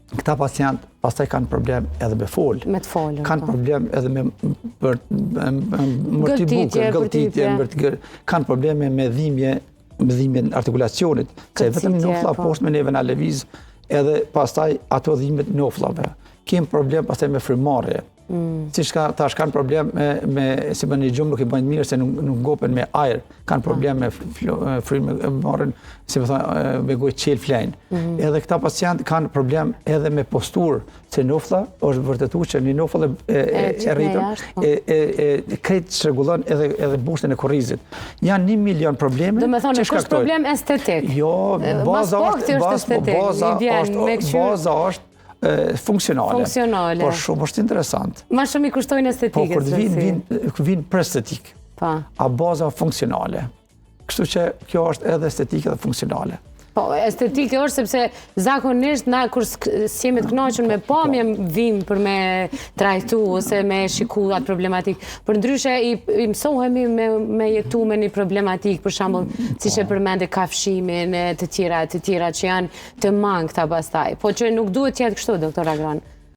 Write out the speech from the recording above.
Këta pacient pastaj kanë problem edhe me fol. Me të folën. Kanë problem edhe me mërtibukë, gëlltitje, kanë probleme me dhimbjen artikulacionit, se vetëm nofla poshtë me neve na lëviz edhe pastaj ato dhimbjet noflave. Kemë problem pastaj me frymarrje. Siç tash kanë problem si bën një gjumë nuk i bëjnë mirë se nuk ngopen me ajër, kanë problem me frymë, marrin, si më thonë, me gojë qelë flajnë. Edhe këta pacient kanë problem edhe me posturë, se nofla është vërtetuar që një nofëll e rritën krejt çrregullon edhe bushtën e korrizit. Janë 1 milion probleme. Do të thonë nuk është problem estetik. Jo, baza është funksionale. Por shumë është interesant. Ma shumë i kushtojnë estetikës. Po, kur vinë për estetik, a baza funksionale. Kështu që kjo është edhe estetikë dhe funksionale. Po, estetikë është sepse zakonisht na kur s'jemi të kënaqur me pamje vim për me trajtu ose me shiku atë problematik. Për ndryshe i mësohemi me jetu me një problematik, për shembull, siç e përmendë kafshimin, të tjera që janë të mangëta pastaj. Po që nuk duhet të jetë kështu, doktor Agron.